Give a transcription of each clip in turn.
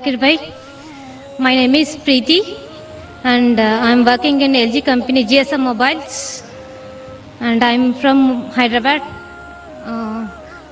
Zakir bhai. My name is Preeti and I'm working in LG company GSM Mobiles and I'm from Hyderabad.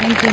Thank you.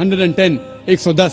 110 110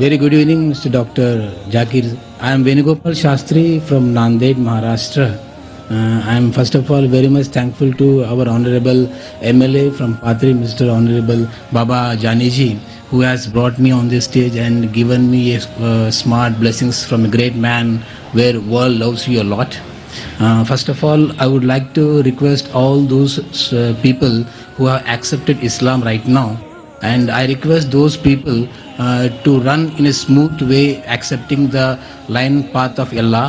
Very good evening, Mr. Dr. Zakir. I am Venugopal Shastri from Nanded, Maharashtra. I am first of all very much thankful to our Honorable MLA from Patri, Mr. Honorable Baba Janiji, who has brought me on this stage and given me smart blessings from a great man where world loves you a lot. First of all, I would like to request all those people who have accepted Islam right now, and I request those people to run in a smooth way, accepting the line path of Allah,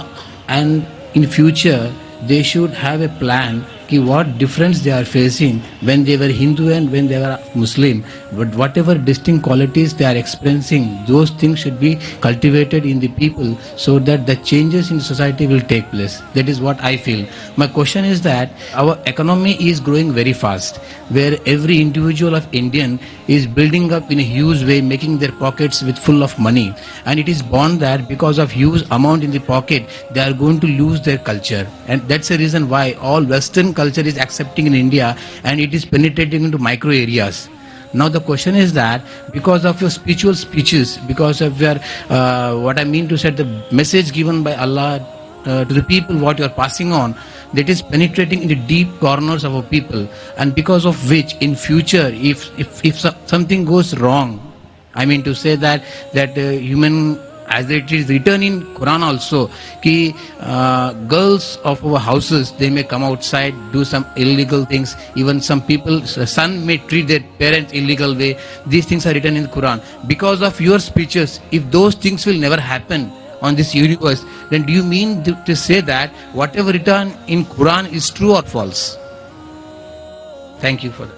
and in future they should have a plan ki what difference they are facing when they were Hindu and when they were Muslim. But whatever distinct qualities they are experiencing, those things should be cultivated in the people so that the changes in society will take place. That is what I feel. My question is that our economy is growing very fast, where every individual of Indian is building up in a huge way, making their pockets with full of money, and it is born that because of huge amount in the pocket they are going to lose their culture, and that's the reason why all Western culture is accepting in India and it is penetrating into micro areas. Now the question is that because of your spiritual speeches, because of your what I mean to say, the message given by Allah to the people, what you are passing on, that is penetrating in the deep corners of our people, and because of which in future if something goes wrong, I mean to say that human, as it is written in Quran also, ki girls of our houses, they may come outside, do some illegal things. Even some people, son may treat their parents illegal way. These things are written in Quran. Because of your speeches, if those things will never happen on this universe, then do you mean to say that whatever written in Quran is true or false? Thank you for that.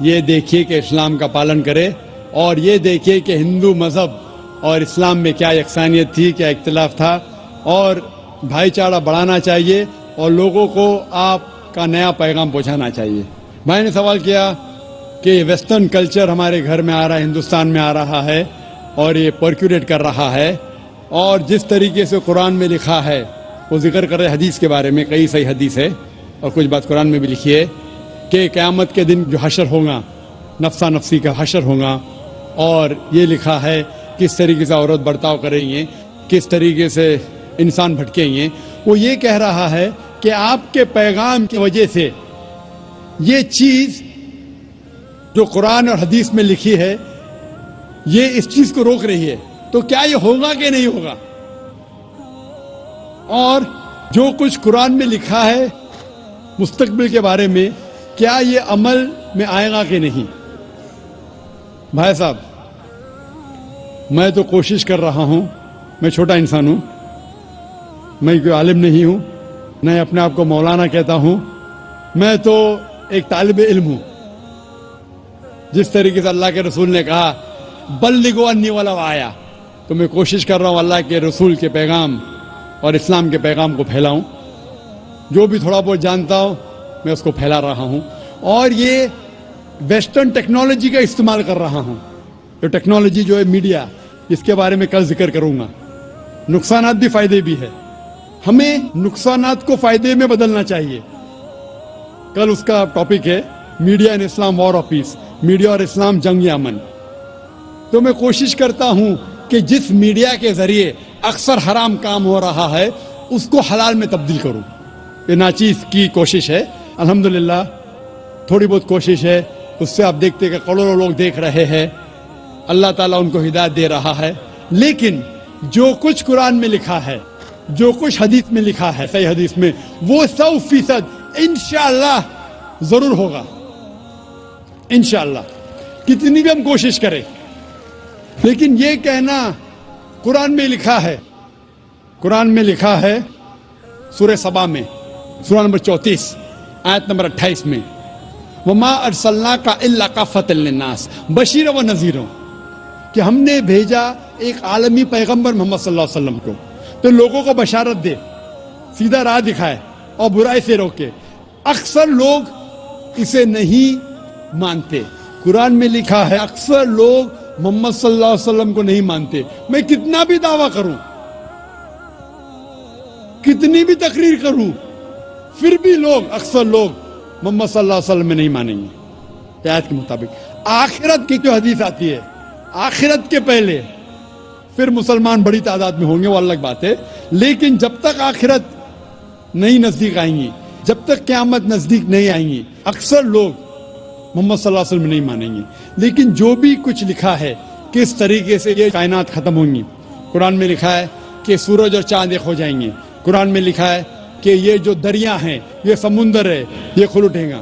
یہ دیکھیے کہ اسلام کا پالن کرے اور یہ دیکھیے کہ ہندو مذہب اور اسلام میں کیا یکسانیت تھی, کیا اختلاف تھا, اور بھائی چارہ بڑھانا چاہیے اور لوگوں کو آپ کا نیا پیغام پہنچانا چاہیے. بھائی نے سوال کیا کہ ویسٹرن کلچر ہمارے گھر میں آ رہا ہے, ہندوستان میں آ رہا ہے اور یہ پرکولیٹ کر رہا ہے, اور جس طریقے سے قرآن میں لکھا ہے وہ ذکر کر رہے حدیث کے بارے میں, کئی صحیح حدیث ہے اور کچھ بات قرآن میں بھی لکھی ہے کہ قیامت کے دن جو حشر ہوگا نفسا نفسی کا حشر ہوگا, اور یہ لکھا ہے کس طریقے سے عورت برتاؤ کریں گے, کس طریقے سے انسان بھٹکیں گے. وہ یہ کہہ رہا ہے کہ آپ کے پیغام کی وجہ سے یہ چیز جو قرآن اور حدیث میں لکھی ہے یہ اس چیز کو روک رہی ہے, تو کیا یہ ہوگا کہ نہیں ہوگا؟ اور جو کچھ قرآن میں لکھا ہے مستقبل کے بارے میں کیا یہ عمل میں آئے گا کہ نہیں؟ بھائی صاحب, میں تو کوشش کر رہا ہوں, میں چھوٹا انسان ہوں, میں کوئی عالم نہیں ہوں, نہ اپنے آپ کو مولانا کہتا ہوں, میں تو ایک طالب علم ہوں. جس طریقے سے اللہ کے رسول نے کہا بلغوا انی ولو آیا, تو میں کوشش کر رہا ہوں اللہ کے رسول کے پیغام اور اسلام کے پیغام کو پھیلاؤں. جو بھی تھوڑا بہت جانتا ہوں میں اس کو پھیلا رہا ہوں, اور یہ ویسٹرن ٹیکنالوجی کا استعمال کر رہا ہوں. جو ٹیکنالوجی جو ہے میڈیا, اس کے بارے میں کل ذکر کروں گا. نقصانات بھی فائدے بھی ہے, ہمیں نقصانات کو فائدے میں بدلنا چاہیے. کل اس کا ٹاپک ہے media in Islam war of peace, media اور اسلام جنگ امن. تو میں کوشش کرتا ہوں کہ جس میڈیا کے ذریعے اکثر حرام کام ہو رہا ہے اس کو حلال میں تبدیل کروں. یہ ناچیز کی کوشش ہے, الحمدللہ تھوڑی بہت کوشش ہے, اس سے آپ دیکھتے کہ کروڑوں لوگ دیکھ رہے ہیں, اللہ تعالیٰ ان کو ہدایت دے رہا ہے. لیکن جو کچھ قرآن میں لکھا ہے, جو کچھ حدیث میں لکھا ہے صحیح حدیث میں, وہ 100% انشاءاللہ ضرور ہوگا. انشاءاللہ کتنی بھی ہم کوشش کریں. لیکن یہ کہنا قرآن میں لکھا ہے, قرآن میں لکھا ہے سورہ سبا میں, سورہ نمبر 34 آیت نمبر 28 میں, وما ارسلناک الا کافۃ للناس بشیر و نذیر, کہ ہم نے بھیجا ایک عالمی پیغمبر محمد صلی اللہ علیہ وسلم کو تو لوگوں کو بشارت دے, سیدھا راہ دکھائے اور برائی سے روکے. اکثر لوگ اسے نہیں مانتے. قرآن میں لکھا ہے اکثر لوگ محمد صلی اللہ علیہ وسلم کو نہیں مانتے. میں کتنا بھی دعویٰ کروں, کتنی بھی تقریر کروں, پھر بھی لوگ اکثر لوگ محمد صلی اللہ علیہ وسلم میں نہیں مانیں گے آیت کے مطابق. آخرت کی جو حدیث آتی ہے, آخرت کے پہلے پھر مسلمان بڑی تعداد میں ہوں گے, وہ الگ بات ہے. لیکن جب تک آخرت نہیں نزدیک آئیں گی, جب تک قیامت نزدیک نہیں آئیں گی, اکثر لوگ محمد صلی اللہ علیہ وسلم نہیں مانیں گے. لیکن جو بھی کچھ لکھا ہے کس طریقے سے یہ کائنات ختم ہوں گی, قرآن میں لکھا ہے کہ سورج اور چاند ایک ہو جائیں گے, قرآن میں لکھا ہے کہ یہ جو دریا ہیں, یہ سمندر ہے, یہ کھل اٹھے گا.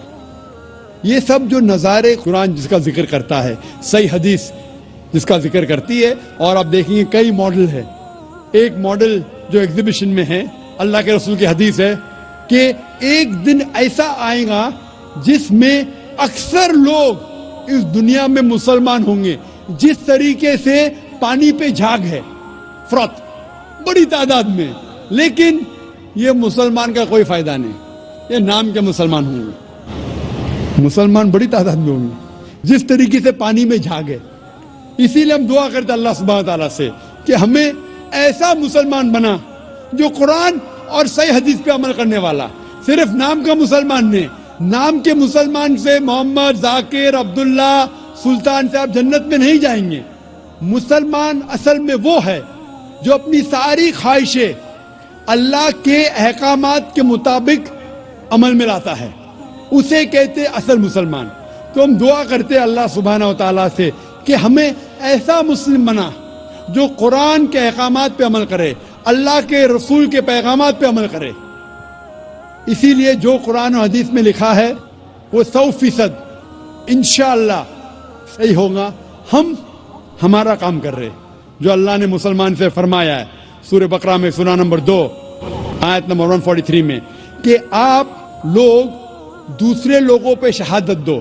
یہ سب جو نظارے قرآن جس کا ذکر کرتا ہے, صحیح حدیث جس کا ذکر کرتی ہے, اور آپ دیکھیں گے کئی ماڈل ہے. ایک ماڈل جو ایگزیبیشن میں ہے, اللہ کے رسول کی حدیث ہے کہ ایک دن ایسا آئے گا جس میں اکثر لوگ اس دنیا میں مسلمان ہوں گے, جس طریقے سے پانی پہ جھاگ ہے, فرات بڑی تعداد میں, لیکن یہ مسلمان کا کوئی فائدہ نہیں. یہ نام کے مسلمان ہوں گے, مسلمان بڑی تعداد میں ہوں گے جس طریقے سے پانی میں جھاگ ہے. اسی لیے ہم دعا کرتے اللہ سبحانہ تعالیٰ سے کہ ہمیں ایسا مسلمان بنا جو قرآن اور صحیح حدیث پہ عمل کرنے والا. صرف نام کا مسلمان نہیں, نام کے مسلمان سے محمد, ذاکر, عبداللہ, سلطان سے آپ جنت میں نہیں جائیں گے. مسلمان اصل میں وہ ہے جو اپنی ساری خواہشیں اللہ کے احکامات کے مطابق عمل میں لاتا ہے, اسے کہتے اصل مسلمان. تو ہم دعا کرتے اللہ سبحانہ و تعالیٰ سے کہ ہمیں ایسا مسلم بنا جو قرآن کے احکامات پہ عمل کرے, اللہ کے رسول کے پیغامات پہ عمل کرے. اسی لیے جو قرآن و حدیث میں لکھا ہے وہ 100% انشاءاللہ صحیح ہوگا. ہم ہمارا کام کر رہے جو اللہ نے مسلمان سے فرمایا ہے سورہ بقرہ میں, سورہ نمبر 2 آیت نمبر 143 میں, کہ آپ لوگ دوسرے لوگوں پہ شہادت دو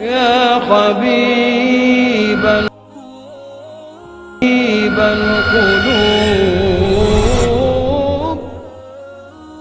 يا حبيب القلوب.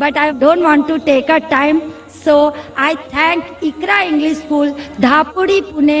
but I don't want to take a time. So I thank Ikra English School, Dhapudi, Pune,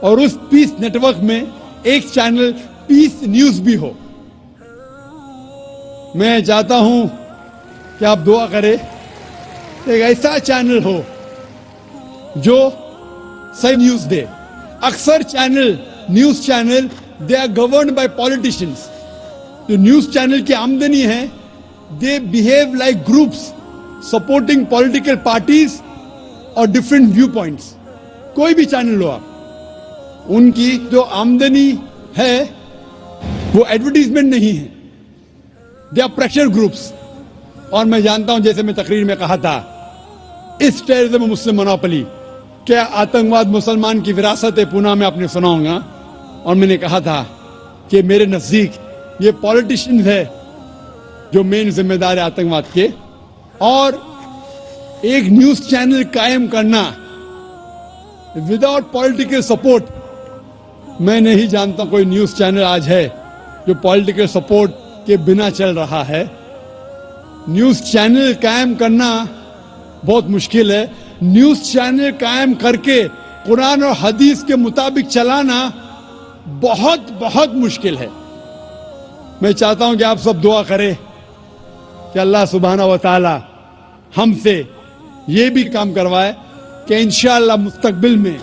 اور اس پیس نیٹ ورک میں ایک چینل پیس نیوز بھی ہو. میں چاہتا ہوں کہ آپ دعا کریں ایک ایسا چینل ہو جو صحیح نیوز دے. اکثر news channel they are governed by politicians. جو نیوز چینل کی آمدنی ہے they behave like groups supporting political parties اور ڈفرینٹ ویو پوائنٹس. کوئی بھی چینل لو آپ, ان کی جو آمدنی ہے وہ ایڈورٹیزمنٹ نہیں ہے, دے آر پریشر گروپس. اور میں جانتا ہوں, جیسے میں تقریر میں کہا تھا, اس ٹیررزم مسلم مونوپلی, کیا آتنکواد مسلمان کی وراثت ہے, پونا میں آپ نے سنا ہوگا. اور میں نے کہا تھا کہ میرے نزدیک یہ پولیٹیشینز ہے جو مین ذمہ دار ہے آتنکواد کے. اور ایک نیوز چینل قائم کرنا وداؤٹ پولیٹیکل سپورٹ, میں نہیں جانتا کوئی نیوز چینل آج ہے جو پولیٹیکل سپورٹ کے بنا چل رہا ہے. نیوز چینل قائم کرنا بہت مشکل ہے. نیوز چینل قائم کر کے قرآن اور حدیث کے مطابق چلانا بہت بہت مشکل ہے. میں چاہتا ہوں کہ آپ سب دعا کریں کہ اللہ سبحانہ و تعالی ہم سے یہ بھی کام کروائے کہ انشاءاللہ مستقبل میں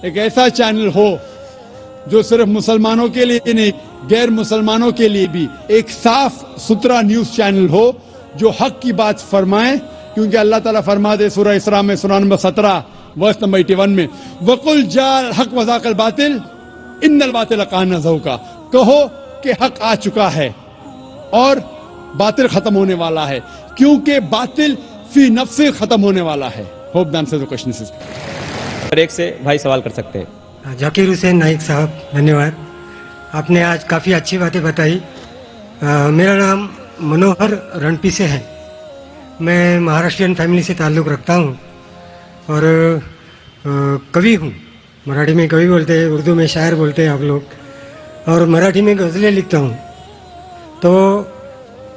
ایک ایسا چینل ہو جو صرف مسلمانوں کے لیے نہیں, غیر مسلمانوں کے لیے بھی ایک صاف ستھرا نیوز چینل ہو جو حق کی بات فرمائے. کیونکہ اللہ تعالیٰ فرماتے سورہ اسراء میں سورہ نمبر 17 ورس نمبر 81 میں وَقُلْ جَاءَ الْحَقُّ وَزَهَقَ الْبَاطِلُ إِنَّ الْبَاطِلَ كَانَ زَهُوقًا. کہو کہ حق آ چکا ہے اور باطل ختم ہونے والا ہے, کیونکہ باطل فی نفس ختم ہونے والا ہے. ہوپ دان سے کوشچن سے اور ایک سے بھائی سوال کر سکتے ہیں. ذاکر حسین نائک صاحب, دھنیہ واد. آپ نے آج کافی اچھی باتیں بتائی. میرا نام منوہر رنپی سے ہے. میں مہاراشٹرین فیملی سے تعلق رکھتا ہوں اور کوی ہوں. مراٹھی میں کوی بولتے ہیں, اردو میں شاعر بولتے ہیں آپ لوگ, اور مراٹھی میں غزلیں لکھتا ہوں. تو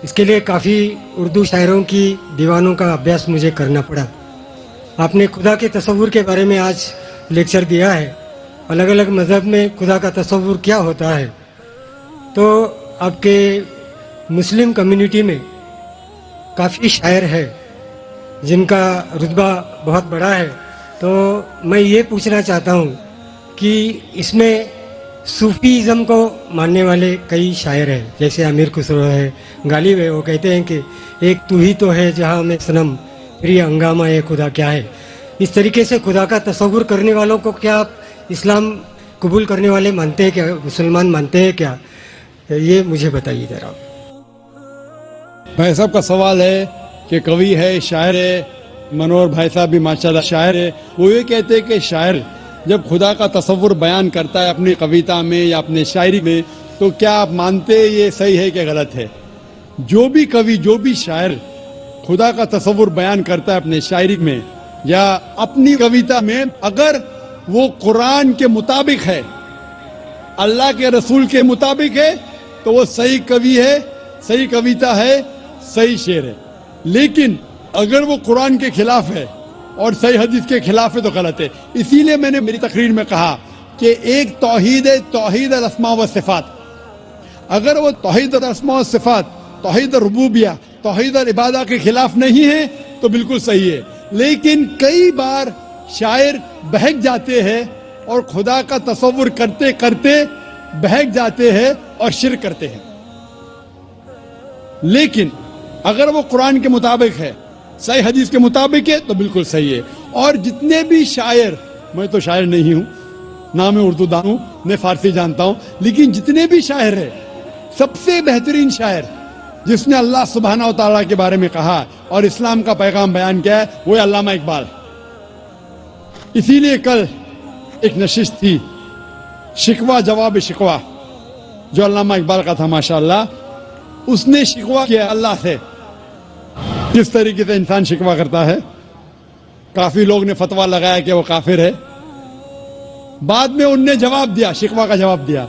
اس کے لیے کافی اردو شاعروں کی دیوانوں کا ابھیاس مجھے کرنا پڑا. آپ نے خدا کے تصور کے بارے میں آج لیکچر دیا ہے. الگ الگ مذہب میں خدا کا تصور کیا ہوتا ہے. تو آپ کے مسلم کمیونٹی میں کافی شاعر ہے جن کا رتبہ بہت بڑا ہے. تو میں یہ پوچھنا چاہتا ہوں کہ اس میں صوفیزم کو ماننے والے کئی شاعر ہیں, جیسے امیر خسرو ہے, غالب ہے. وہ کہتے ہیں کہ ایک تو ہی تو ہے جہاں میں صنم, پھر یہ ہنگامہ ہے خدا کیا ہے. اس طریقے سے خدا کا تصور کرنے والوں کو کیا آپ اسلام قبول کرنے والے مانتے ہیں کیا, مسلمان مانتے ہیں کیا, یہ مجھے بتائیے ذرا. بھائی صاحب کا سوال ہے کہ کوی ہے, شاعر ہے, منور بھائی صاحب بھی ماشاءاللہ شاعر ہے. وہ یہ کہتے ہیں کہ شاعر جب خدا کا تصور بیان کرتا ہے اپنی کویتا میں یا اپنے شاعری میں, تو کیا آپ مانتے یہ صحیح ہے کہ غلط ہے؟ جو بھی کوی, جو بھی شاعر خدا کا تصور بیان کرتا ہے اپنے شاعری میں یا اپنی کویتا میں, اگر وہ قرآن کے مطابق ہے, اللہ کے رسول کے مطابق ہے, تو وہ صحیح کوی ہے, صحیح کویتا ہے, صحیح شعر ہے. لیکن اگر وہ قرآن کے خلاف ہے اور صحیح حدیث کے خلاف ہے تو غلط ہے. اسی لیے میں نے میری تقریر میں کہا کہ ایک توحید ہے, توحید الاسماء و صفات. اگر وہ توحید الاسماء و صفات, توحید الربوبیہ, توحید العبادہ کے خلاف نہیں ہے تو بالکل صحیح ہے. لیکن کئی بار شاعر بہک جاتے ہیں اور خدا کا تصور کرتے کرتے بہک جاتے ہیں اور شرک کرتے ہیں. لیکن اگر وہ قرآن کے مطابق ہے, صحیح حدیث کے مطابق ہے, تو بالکل صحیح ہے. اور جتنے بھی شاعر, میں تو شاعر نہیں ہوں, نہ میں اردو دان ہوں, میں فارسی جانتا ہوں, لیکن جتنے بھی شاعر ہیں, سب سے بہترین شاعر جس نے اللہ سبحانہ و تعالیٰ کے بارے میں کہا اور اسلام کا پیغام بیان کیا ہے, وہ ہے علامہ اقبال. اسی لیے کل ایک نشست تھی, شکوہ جواب شکوہ, جو علامہ اقبال کا تھا. ماشاءاللہ اس نے شکوہ کیا اللہ سے, جس طریقے سے انسان شکوہ کرتا ہے. کافی لوگ نے فتویٰ لگایا کہ وہ کافر ہے. بعد میں ان نے جواب دیا, شکوہ کا جواب دیا.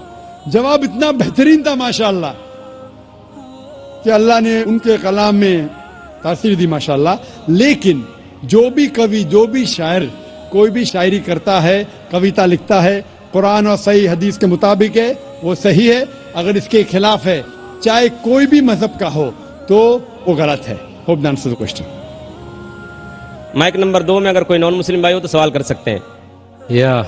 جواب اتنا بہترین تھا ماشاءاللہ کہ اللہ نے ان کے کلام میں تاثیر دی ماشاءاللہ. لیکن جو بھی کوی, جو بھی شاعر کوئی بھی شاعری کرتا ہے, کویتا لکھتا ہے, قرآن اور صحیح حدیث کے مطابق ہے وہ صحیح ہے, اگر اس کے خلاف ہے چاہے کوئی بھی مذہب کا ہو تو وہ غلط ہے. Hope the answer the question. Mic number 2 میں اگر کوئی نان مسلم بھائی ہو تو سوال کر سکتے ہیں. Yeah,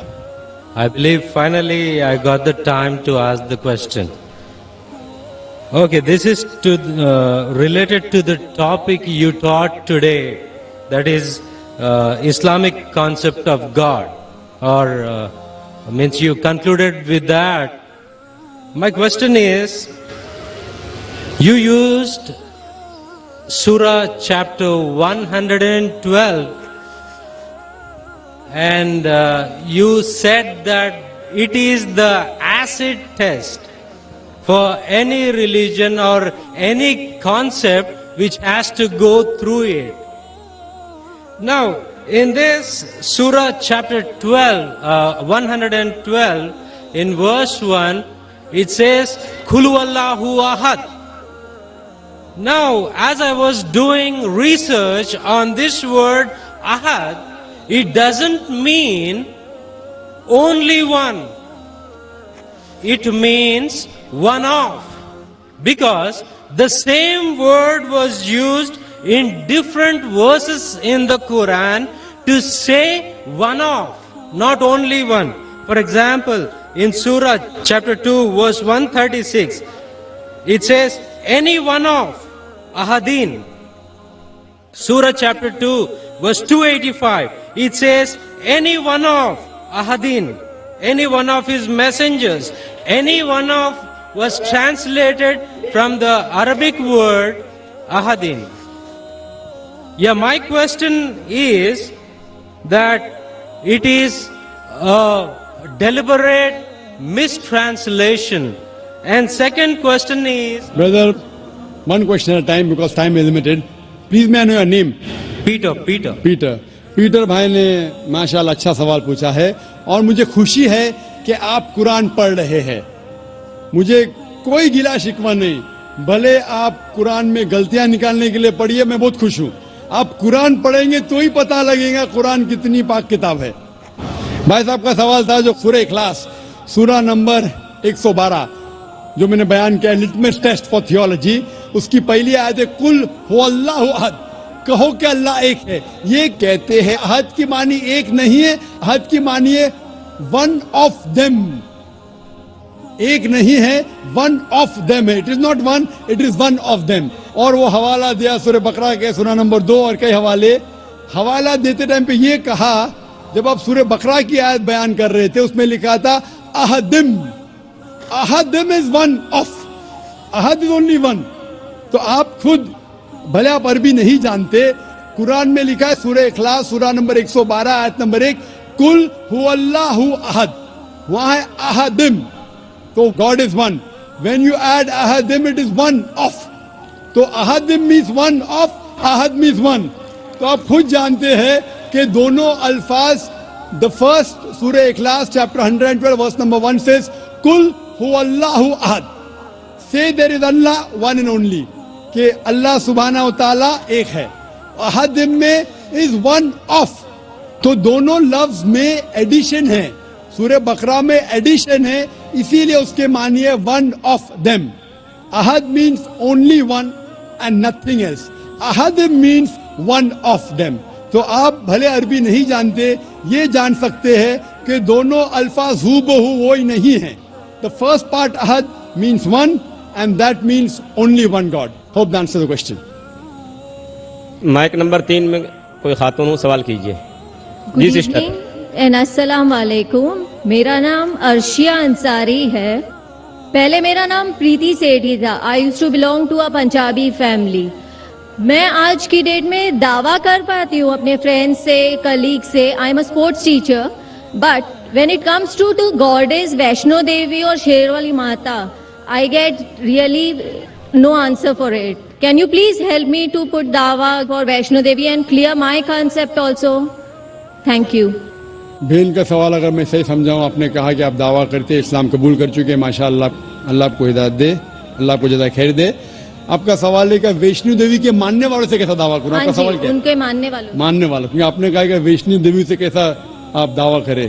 I believe finally I got the time to ask the question. Okay, this is related to the topic you taught today, that is Islamic concept of God, or means you concluded with that. My question is, you used Surah chapter 112, and you said that it is the acid test for any religion or any concept which has to go through it. Now, in this Surah chapter 112, in verse 1, it says, Qul huwallahu ahad. Now, as I was doing research on this word ahad, it doesn't mean only one. It means one of. Because the same word was used in different verses in the Quran to say one of, not only one. For example, in Surah chapter 2 verse 136, it says any one of ahadin. Surah chapter 2 verse 285, it says any one of ahadin, any one of his messengers. Any one of was translated from the Arabic word ahadin. Yeah, my question is that it is a deliberate mistranslation. And second question is, Brother, one question at a time because time is limited. Please may I know your name? Peter. Peter بھائی نے ماشاءاللہ اچھا سوال پوچھا ہے اور مجھے خوشی ہے کہ آپ قرآن پڑھ رہے ہیں. مجھے کوئی گلا شکوہ نہیں, بھلے آپ قرآن میں غلطیاں نکالنے کے لیے پڑھیے, میں بہت خوش ہوں. آپ قرآن پڑھیں گے تو ہی پتہ لگے گا قرآن کتنی پاک کتاب ہے. بھائی صاحب کا سوال تھا جو سورہ اخلاص سورہ نمبر 112 جو میں نے بیان کیا, لٹمس ٹیسٹ فار تھیولوجی, اس کی پہلی آیت ہے قل هو اللہ احد, کہو کہ اللہ ایک ہے. یہ کہتے ہیں احد کی معنی ایک نہیں ہے, احد کی معنی ہے ون آف دیم. ایک نہیں ہے, ون آف دیم ہے. It is not one, it is one of them. اور وہ حوالہ دیا سورہ بقرہ کے سورہ نمبر 2 اور کئی حوالہ دیتے ٹائم پہ یہ کہا, جب آپ سورہ بقرہ کی آیت بیان کر رہے تھے اس میں لکھا تھا احدم. احدم از ون آف, احد از اونلی ون. تو آپ خود بھلے آپ عربی نہیں جانتے, قرآن میں لکھا ہے سورہ اخلاص سورہ نمبر 112 آیت نمبر 1 قل هو اللہ احد, وہاں ہے احدم. تو God is one. When you add ahadim, it is one of. تو ahadim means one of, ahad means one. تو آپ خود جانتے ہیں کہ دونوں الفاظ, the first سورہ اخلاص chapter 112 verse number 1 says قل هو اللہ احد. Say there is Allah one and only, کہ اللہ سبحانہ و تعالیٰ ایک ہے. احدم میں is one of. تو دونوں لفظ میں ایڈیشن ہے, سورہ بقرہ میں ایڈیشن ہے, اسی لیے اس کے معنی ہے ون آف دیم. احد means only one and nothing else. احد مینس ون آف دیم. تو آپ بھلے عربی نہیں جانتے, یہ جان سکتے ہیں کہ دونوں الفاظ ہو بہو وہی نہیں ہیں. The first part ahad means one and that means only one God. Hope that answers the question. Mic number 3 میں کوئی خاتون ہو سوال کیجیے. جی سسٹر. اینڈ السلام علیکم. میرا نام ارشیا انصاری ہے. پہلے میرا نام پریتی سیٹھی تھا. I used to belong to a Punjabi family. میں آج کی ڈیٹ میں دعویٰ کر پاتی ہوں اپنے فرینڈ سے, کلیگ سے, I am a sports teacher, but when it comes to goddesses Vaishno Devi اور Sheranwali Mata, I get really no answer for it. Can you please help me to put dawa for Vaishno Devi and clear my concept also? Thank you. بہن کا سوال اگر میں صحیح سمجھاؤں, آپ نے کہا کہ آپ دعویٰ کرتے ہیں, اسلام قبول کر چکے ہیں, ماشاءاللہ, اللہ آپ کو ہدایت دے, اللہ آپ کو جزائے خیر دے. آپ کا سوال ہے کہ ویشنو دیوی کے ماننے والوں سے کیسا دعویٰ کروں؟ آپ کا سوال کیا ہے؟ ان کے ماننے والوں کیونکہ آپ نے کہا کہ ویشنو دیوی سے کیسا آپ دعویٰ کریں.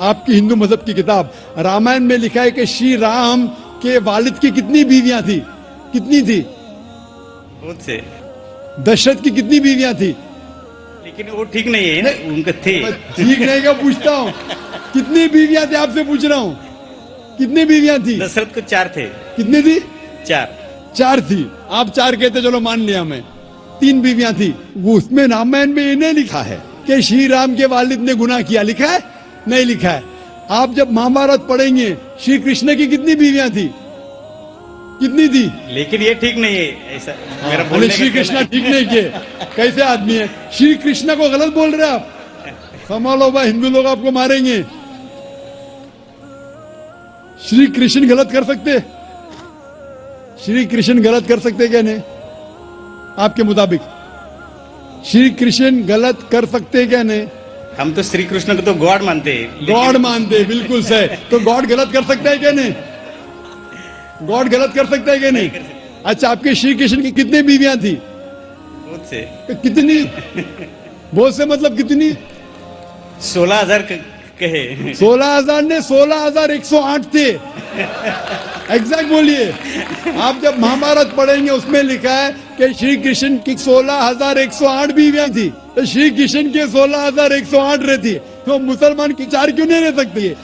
آپ کی ہندو مذہب کی کتاب رامائن میں لکھا ہے کہ شری رام کے والد کی کتنی بیویاں تھی؟ کتنی تھی؟ بہت سے. دشرت کی کتنی بیویاں تھی؟ لیکن وہ ٹھیک نہیں ہے نا, ان کے تھے. ٹھیک نہیں کا پوچھتا ہوں, کتنی بیویاں تھی آپ سے پوچھ رہا ہوں, کتنی بیویاں تھی؟ دشرت کو 4 تھے. کتنی تھی؟ 4. 4 تھی. آپ 4 کہتے, چلو مان لیا میں. 3 بیویاں تھی. وہ اس میں رامائن میں یہ نہیں لکھا ہے کہ شری رام کے والد نے گناہ کیا, لکھا ہے؟ نہیں لکھا ہے. آپ جب مہابھارت پڑھیں گے شری کرشن کی کتنی بیویاں تھی؟ کتنی تھی؟ لیکن یہ ٹھیک نہیں ہے ایسا. میرا بولے بولنے شری کا کرشن ٹھیک نہیں کیے, کیسے آدمی ہے؟ شری کرشن کو غلط بول رہے آپ, سنبھالو بھائی, ہندو لوگ آپ کو ماریں گے. شری کرشن غلط کر سکتے؟ شری کرشن غلط کر سکتے کیا نہیں آپ کے مطابق؟ شری کرشن غلط کر سکتے کیا نہیں؟ ہم تو شری کرشن کو تو گاڈ مانتے ہیں. گاڈ مانتے, بالکل صحیح. تو گاڈ غلط کر سکتا ہے کیا نہیں؟ گاڈ غلط کر سکتا ہے کیا نہیں؟ اچھا, آپ کے شری کرشن کی کتنی بیویاں تھی؟ بہت سے. کتنی؟ بہت سے مطلب کتنی؟ 16,000 کہے. 16,000 نے 16,108 تھے. ایگزیکٹ بولیے. آپ جب مہابھارت پڑھیں گے اس میں لکھا ہے کہ شری کرشن کی 16,108 بیویاں تھی. تو شری کرشن کے 16,108 رہتی, تو مسلمان کی 4 کیوں نہیں رہ سکتی ہے؟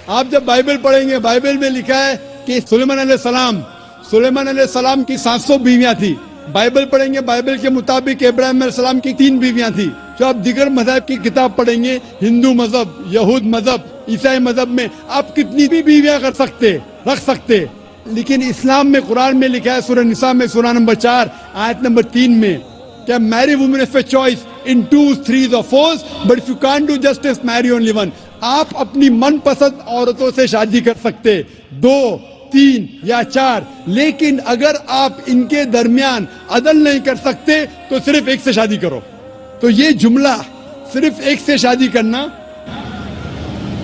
آپ جب بائبل پڑھیں گے, بائبل میں لکھا ہے کہ سلیمان علیہ السلام کی 700 بیویاں تھی. بائبل پڑھیں گے, بائبل کے مطابق ابراہیم علیہ السلام کی 3 بیویاں تھی. جو آپ دیگر مذہب کی کتاب پڑھیں گے, ہندو مذہب, یہود مذہب, عیسائی مذہب میں آپ کتنی بھی بیویاں رکھ سکتے. لیکن اسلام میں, قرآن میں لکھا ہے سورہ نساء میں سورہ نمبر 4 آیت نمبر 3 میں کہ marry women of a choice in 2s, 3s or 4s, but if you can't do justice, marry only one. آپ اپنی من پسند عورتوں سے شادی کر سکتے, 2, 3 یا 4, لیکن اگر آپ ان کے درمیان عدل نہیں کر سکتے تو صرف ایک سے شادی کرو. تو یہ جملہ صرف ایک سے شادی کرنا,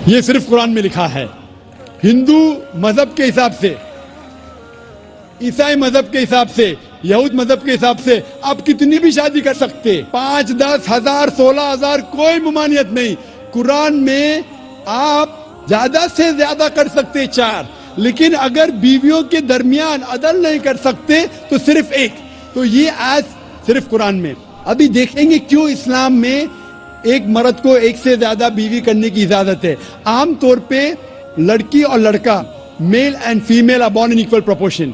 یہ صرف قرآن میں لکھا ہے. ہندو مذہب کے حساب سے, عیسائی مذہب کے حساب سے, یہود مذہب کے حساب سے آپ کتنی بھی شادی کر سکتے, 5, 10, 1000, 16,000, کوئی ممانعت نہیں. قرآن میں آپ زیادہ سے زیادہ کر سکتے 4, لیکن اگر بیویوں کے درمیان عدل نہیں کر سکتے تو صرف ایک. تو یہ آج صرف قرآن میں. ابھی دیکھیں گے کیوں اسلام میں ایک مرد کو ایک سے زیادہ بیوی کرنے کی اجازت ہے. عام طور پہ لڑکی اور لڑکا, male and female are born in equal proportion.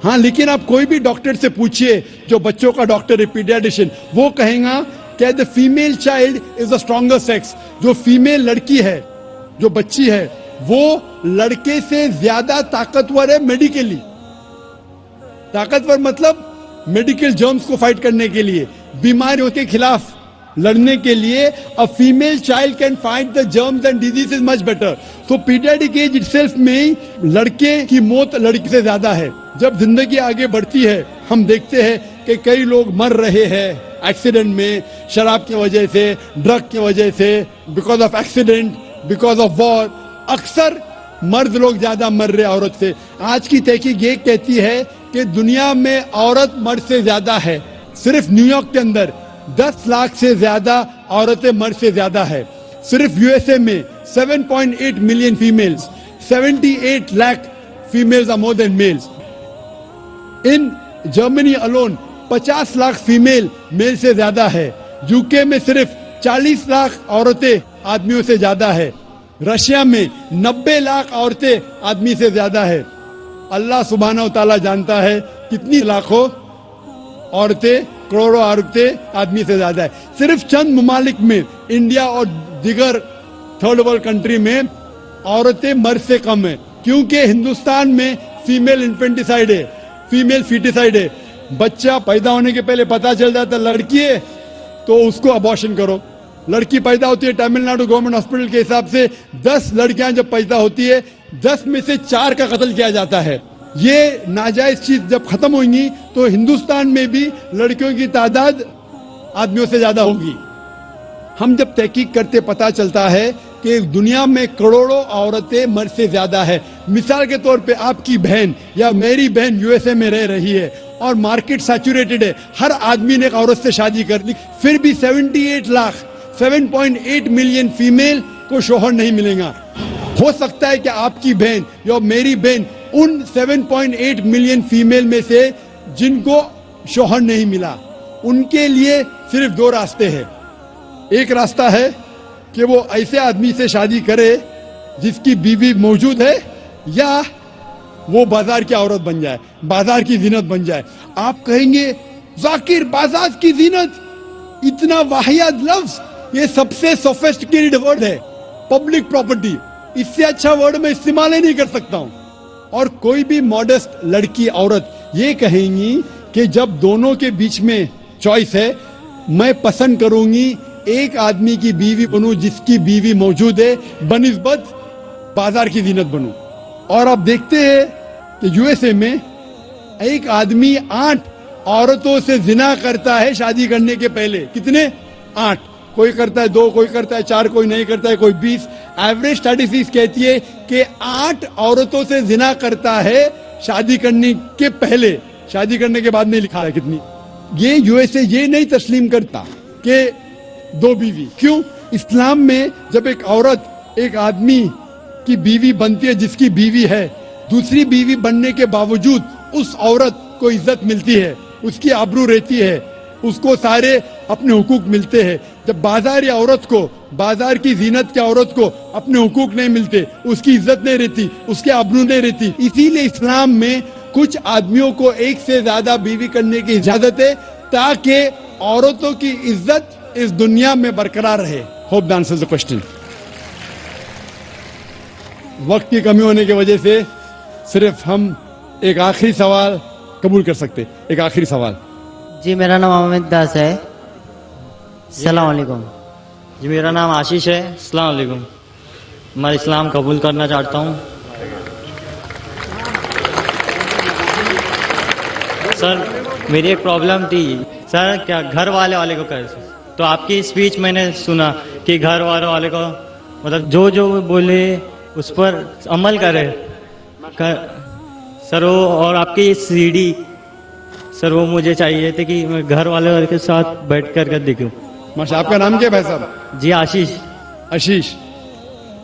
ہاں, لیکن آپ کوئی بھی ڈاکٹر سے پوچھئے, جو بچوں کا ڈاکٹر ہے, پیڈیاٹریشین, وہ کہیں گا کہ the female child is the stronger sex. جو فیمیل لڑکی ہے, جو بچی ہے, وہ لڑکے سے زیادہ طاقتور ہے میڈیکلی. طاقتور مطلب میڈیکل جرمز کو فائٹ کرنے کے لیے, بیماریوں کے خلاف لڑنے کے لیے. a female child can fight the germs and diseases much better. so pediatric age itself میں لڑکے کی موت لڑکی سے زیادہ ہے. جب زندگی آگے بڑھتی ہے ہم دیکھتے ہیں کہ کئی لوگ مر رہے ہیں ایکسیڈنٹ میں, شراب کی وجہ سے, ڈرگ کی وجہ سے, because of accident, because of war. اکثر مرد لوگ زیادہ مر رہے عورت سے. آج کی تحقیق یہ کہتی ہے کہ دنیا میں عورت مرد سے زیادہ ہے. صرف نیو یارک کے اندر 10 لاکھ سے زیادہ عورتیں مرد سے زیادہ ہے. صرف یو ایس اے میں 7.8 million females, 78 lakh females are more than males. In Germany alone 50 lakh female male سے زیادہ ہے. یو کے میں صرف 40 لاکھ عورتیں آدمیوں سے زیادہ ہے. رشیا میں 90 لاکھ عورتیں آدمی سے زیادہ ہے. اللہ سبحانہ و تعالیٰ جانتا ہے کتنی لاکھوں عورتیں, کروڑوں عورتیں آدمی سے زیادہ ہے. صرف چند ممالک میں, انڈیا اور دیگر تھرڈ ورلڈ کنٹری میں عورتیں مرد سے کم ہیں, کیونکہ ہندوستان میں فیمیل انفینٹیسائڈ ہے, فیمیل فیٹیسائڈ ہے. بچہ پیدا ہونے کے پہلے پتا چل جاتا لڑکی ہے تو اس کو ابارشن کرو. لڑکی پیدا ہوتی ہے, تمل ناڈو گورنمنٹ ہاسپٹل کے حساب سے 10 لڑکیاں جب پیدا ہوتی ہے 10 میں سے 4 کا قتل کیا جاتا ہے. یہ ناجائز چیز جب ختم ہوئیں گی تو ہندوستان میں بھی لڑکیوں کی تعداد آدمیوں سے زیادہ ہوگی. ہم جب تحقیق کرتے پتا چلتا ہے کہ دنیا میں کروڑوں عورتیں مرد سے زیادہ ہے. مثال کے طور پہ آپ کی بہن یا میری بہن یو ایس اے میں رہ رہی ہے اور مارکیٹ سیچوریٹڈ ہے, ہر آدمی نے ایک عورت سے شادی کر لی, پھر بھی 78 لاکھ 7.8 ملین فیمیل کو شوہر نہیں ملے گا. ہو سکتا ہے کہ آپ کی بہن یا میری بہن ان 7.8 ملین فیمیل میں سے جن کو شوہر نہیں ملا, ان کے لیے صرف 2 راستے ہیں. ایک راستہ ہے کہ وہ ایسے آدمی سے شادی کرے جس کی بیوی موجود ہے, یا وہ بازار کی عورت بن جائے, بازار کی زینت بن جائے. آپ کہیں گے ذاکر بازار کی زینت, اتنا واحد لفظ, یہ سب سے سوفسٹیکیٹڈ ورڈ ہے, پبلک پراپرٹی, اس سے اچھا ورڈ میں استعمال ہی نہیں کر سکتا ہوں. اور کوئی بھی ماڈسٹ لڑکی عورت یہ کہیں گی کہ جب دونوں کے بیچ میں چوائس ہے, میں پسند کروں گی ایک آدمی کی بیوی بنوں جس کی بیوی موجود ہے بنسبت بازار کی زینت بنوں. اور آپ دیکھتے ہیں کہ یو ایس اے میں ایک آدمی 8 عورتوں سے زنا کرتا ہے شادی کرنے کے پہلے. کتنے؟ 8. کوئی کرتا ہے 2, کوئی کرتا ہے 4, کوئی نہیں کرتا ہے, کوئی 20. ایوریج اسٹیٹسٹکس کہتی ہے کہ 8 عورتوں سے زنا کرتا ہے شادی کرنے کے پہلے, شادی کرنے کے بعد نہیں لکھا ہے کتنی. یہ یو ایس اے یہ نہیں تسلیم کرتا کہ 2 بیوی. کیوں؟ اسلام میں جب ایک عورت ایک آدمی کی بیوی بنتی ہے جس کی بیوی ہے, دوسری بیوی بننے کے باوجود اس عورت کو عزت ملتی ہے, اس کی آبرو رہتی ہے, اس کو سارے اپنے حقوق ملتے ہیں. جب بازاری عورت کو, بازار کی زینت کی عورت کو اپنے حقوق نہیں ملتے, اس کی عزت نہیں رہتی, اس کی آبرو نہیں رہتی. اسی لیے اسلام میں کچھ آدمیوں کو ایک سے زیادہ بیوی کرنے کی اجازت ہے تاکہ عورتوں کی عزت اس دنیا میں برقرار رہے. Hope the answers the question. وقت کی کمی ہونے کی وجہ سے صرف ہم ایک آخری سوال قبول کر سکتے. ایک آخری سوال. جی میرا نام احمد داس ہے. السلام علیکم. جی میرا نام آشیش ہے. السلام علیکم. میں اسلام قبول کرنا چاہتا ہوں. سر میری ایک پرابلم تھی سر, کیا گھر والے کو کیسے, تو آپ کی اسپیچ میں نے سنا کہ گھر والے کو مطلب جو بولے اس پر عمل کرے سر. وہ اور آپ کی سی ڈی سر وہ مجھے چاہیے تھے کہ میں گھر والے کے ساتھ بیٹھ کر دیکھوں. ماشاء. آپ کا نام کیا ہے بھائی صاحب؟ جی آشیش. آشیش.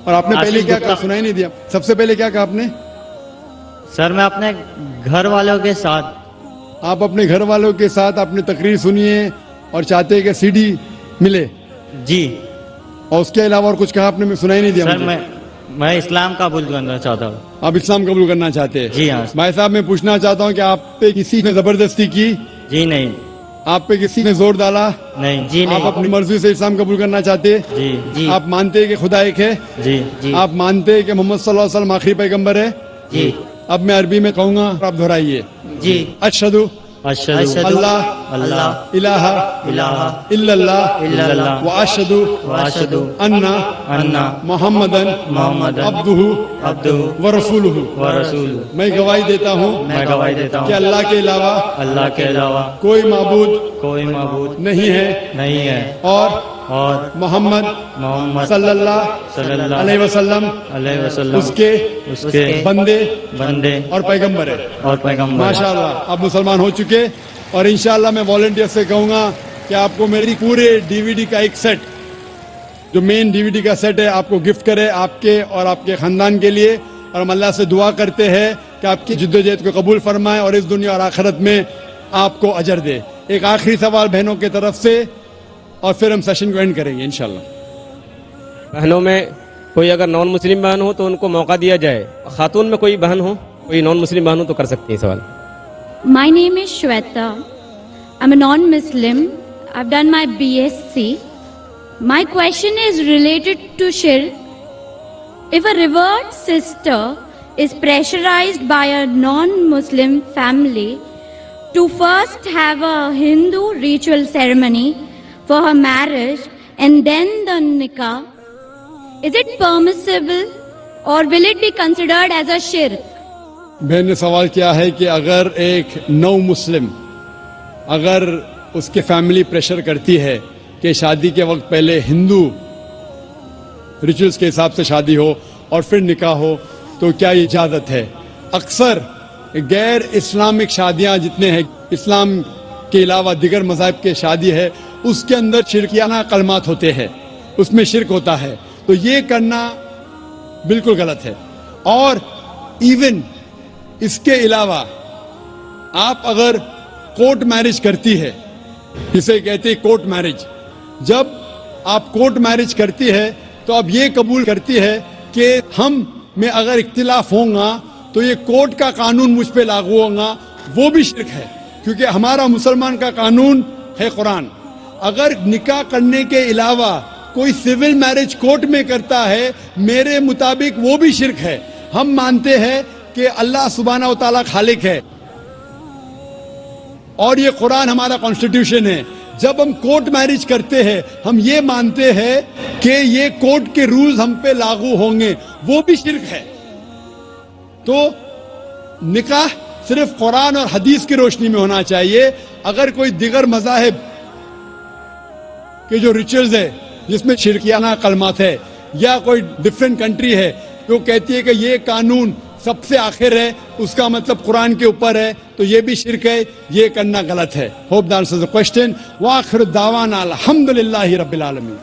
اور آپ نے پہلے کیا کہا, سنا ہی نہیں دیا. سب سے پہلے کیا کہا آپ نے؟ سر میں اپنے گھر والوں کے ساتھ. آپ اپنے گھر والوں کے ساتھ اپنی تقریر سنیے اور چاہتے ہیں کہ سی ڈی ملے. جی. اور اس کے علاوہ اور کچھ کہا آپ نے, میں سنا ہی نہیں دیا. سر میں اسلام قبول کرنا چاہتا ہوں. آپ اسلام قبول کرنا چاہتے ہیں؟ جی ہاں. بھائی صاحب میں پوچھنا چاہتا ہوں کہ آپ پہ کسی نے زبردستی کی؟ جی نہیں. آپ پہ کسی نے زور ڈالا؟ نہیں. جی نہیں. آپ اپنی مرضی سے اسلام قبول کرنا چاہتے؟ جی. جی. آپ مانتے ہیں کہ خدا ایک ہے؟ جی. جی. آپ مانتے ہیں کہ محمد صلی اللہ علیہ وسلم آخری پیغمبر ہے؟ جی. اب میں عربی میں کہوں گا, آپ دہرائیے. جی. اشہدو اشہدو اللہ اللہ الہ الا اللہ واشہدو ان محمدن عبدہ ورسولہ. میں گواہی دیتا ہوں کہ اللہ کے علاوہ کوئی معبود نہیں ہے اور محمد صلی اللہ علیہ وسلم اس کے بندے اور پیغمبر ہے. ماشاءاللہ آپ مسلمان ہو چکے. اور انشاءاللہ میں والنٹیئر سے کہوں گا کہ آپ کو میری پورے ڈی وی ڈی کا ایک سیٹ, جو مین ڈی وی ڈی کا سیٹ ہے, آپ کو گفٹ کرے آپ کے اور آپ کے خاندان کے لیے. اور ہم اللہ سے دعا کرتے ہیں کہ آپ کی جدوجہد کو قبول فرمائے اور اس دنیا اور آخرت میں آپ کو اجر دے. ایک آخری سوال بہنوں کی طرف سے اور پھر ہم سیشن کو اینڈ کریں گے انشاءاللہ. بہنوں میں کوئی اگر نان مسلم بہن ہو تو ان کو موقع دیا جائے. خاتون میں کوئی بہن ہو, کوئی نان مسلم بہن ہو تو کر سکتی ہیں سوال. My name is Shweta. I'm a non-Muslim. I've done my BSc. My question is related to shirk. If a revered sister is pressurized by a non-Muslim family to first have a Hindu ritual ceremony for her marriage and then the nikah, is it permissible or will it be considered as a shirk? بہن نے سوال کیا ہے کہ اگر ایک نو مسلم, اگر اس کے فیملی پریشر کرتی ہے کہ شادی کے وقت پہلے ہندو ریچولز کے حساب سے شادی ہو اور پھر نکاح ہو, تو کیا یہ اجازت ہے؟ اکثر غیر اسلامک شادیاں جتنے ہیں, اسلام کے علاوہ دیگر مذاہب کے شادی ہے, اس کے اندر شرکیانہ کلمات ہوتے ہیں, اس میں شرک ہوتا ہے. تو یہ کرنا بالکل غلط ہے. اور ایون اس کے علاوہ آپ اگر کورٹ میرج کرتی ہے, جسے کہتے ہیں کورٹ میرج, جب آپ کورٹ میرج کرتی ہے تو اب یہ قبول کرتی ہے کہ ہم میں اگر اختلاف ہوں گا تو یہ کورٹ کا قانون مجھ پہ لاگو ہوگا, وہ بھی شرک ہے, کیونکہ ہمارا مسلمان کا قانون ہے قرآن. اگر نکاح کرنے کے علاوہ کوئی سول میرج کورٹ میں کرتا ہے, میرے مطابق وہ بھی شرک ہے. ہم مانتے ہیں کہ اللہ سبحانہ و تعالیٰ خالق ہے اور یہ قرآن ہمارا کانسٹیٹیوشن ہے. جب ہم کورٹ میرج کرتے ہیں ہم یہ مانتے ہیں کہ یہ کورٹ کے رولز ہم پہ لاگو ہوں گے, وہ بھی شرک ہے. تو نکاح صرف قرآن اور حدیث کی روشنی میں ہونا چاہیے. اگر کوئی دیگر مذاہب کے جو ریچولز ہے جس میں شرکیانہ کلمات ہے, یا کوئی ڈفرینٹ کنٹری ہے جو کہتی ہے کہ یہ قانون سب سے آخر ہے, اس کا مطلب قرآن کے اوپر ہے, تو یہ بھی شرک ہے, یہ کرنا غلط ہے. Hope that answers the question. وآخر دعوانا الحمدللہ رب العالمین.